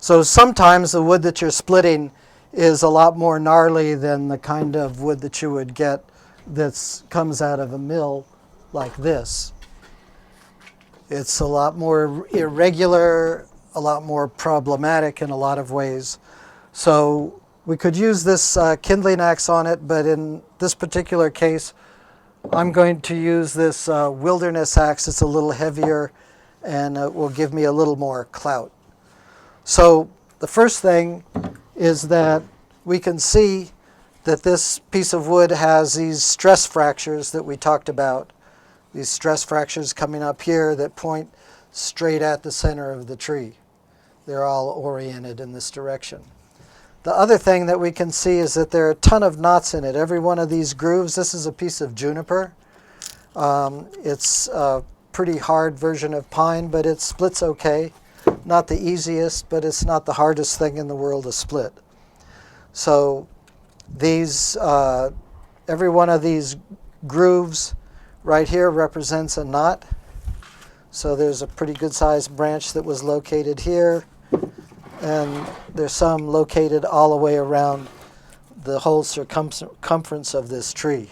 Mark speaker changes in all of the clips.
Speaker 1: So sometimes the wood that you're splitting is a lot more gnarly than the kind of wood that you would get that comes out of a mill like this. It's a lot more irregular, a lot more problematic in a lot of ways. So we could use this kindling axe on it, but in this particular case, I'm going to use this wilderness axe. It's a little heavier and it will give me a little more clout. So the first thing is that we can see that this piece of wood has these stress fractures that we talked about. These stress fractures coming up here that point straight at the center of the tree. They're all oriented in this direction. The other thing that we can see is that there are a ton of knots in it. Every one of these grooves, this is a piece of juniper. It's a pretty hard version of pine, but it splits okay. Not the easiest, but it's not the hardest thing in the world to split. So these, every one of these grooves right here represents a knot. So there's a pretty good sized branch that was located here, and there's some located all the way around the whole circumference of this tree.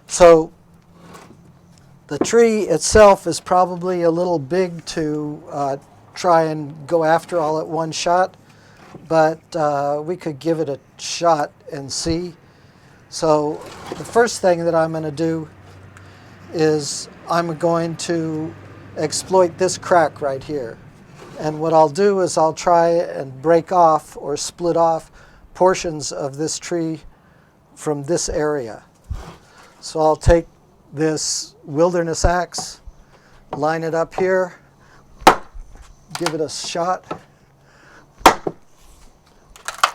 Speaker 1: So the tree itself is probably a little big to try and go after all at one shot, but we could give it a shot and see. So the first thing that I'm going to do is I'm going to exploit this crack right here. And what I'll do is I'll try and break off or split off portions of this tree from this area. So I'll take this wilderness axe, line it up here, give it a shot,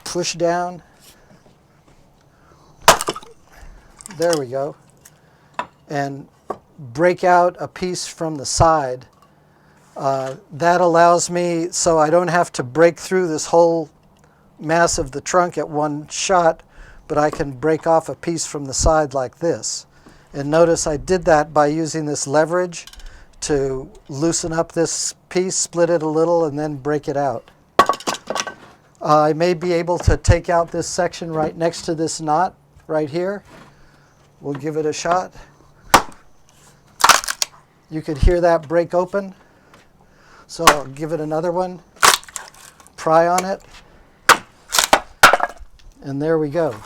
Speaker 1: push down. There we go. And break out a piece from the side. That allows me, so I don't have to break through this whole mass of the trunk at one shot, but I can break off a piece from the side like this. And notice I did that by using this leverage to loosen up this piece, split it a little, and then break it out. I may be able to take out this section right next to this knot right here. We'll give it a shot. You could hear that break open. So I'll give it another one, pry on it, and there we go.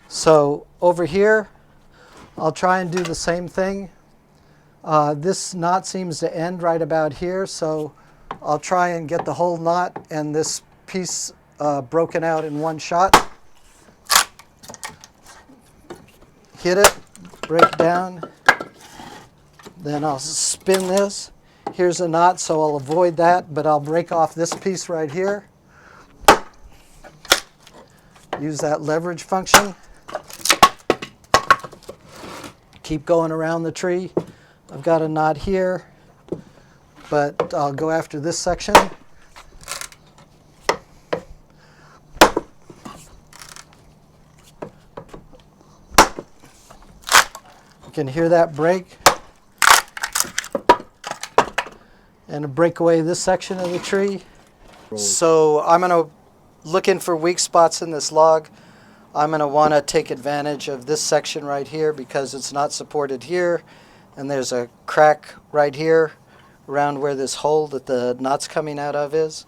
Speaker 1: So over here, I'll try and do the same thing. This knot seems to end right about here, so I'll try and get the whole knot and this piece broken out in one shot. Hit it, break down, then I'll spin this. Here's a knot, so I'll avoid that, but I'll break off this piece right here. Use that leverage function. Keep going around the tree. I've got a knot here, but I'll go after this section. You can hear that break. And break away this section of the tree. So I'm going to, looking for weak spots in this log, I'm going to want to take advantage of this section right here because it's not supported here. And there's a crack right here around where this hole that the knot's coming out of is.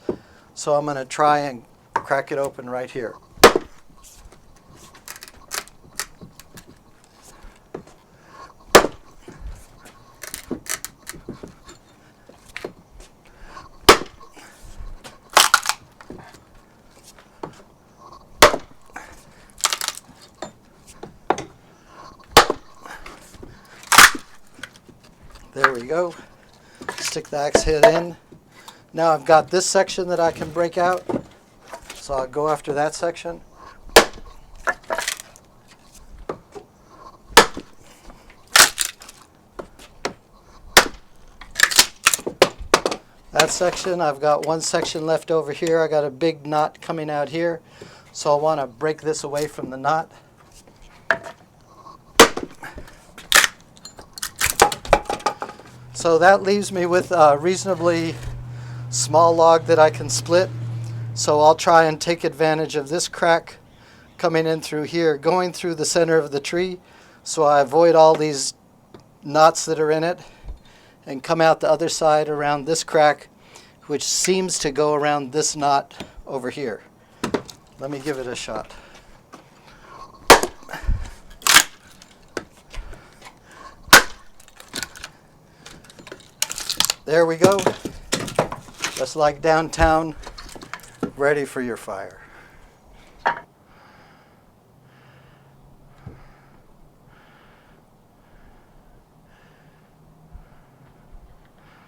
Speaker 1: So I'm going to try and crack it open right here. There we go. Stick the axe head in. Now I've got this section that I can break out. So I'll go after that section. That section, I've got one section left over here. I got a big knot coming out here. So I'll want to break this away from the knot. So that leaves me with a reasonably small log that I can split. So I'll try and take advantage of this crack coming in through here, going through the center of the tree, so I avoid all these knots that are in it, and come out the other side around this crack, which seems to go around this knot over here. Let me give it a shot. There we go. Just like downtown, ready for your fire.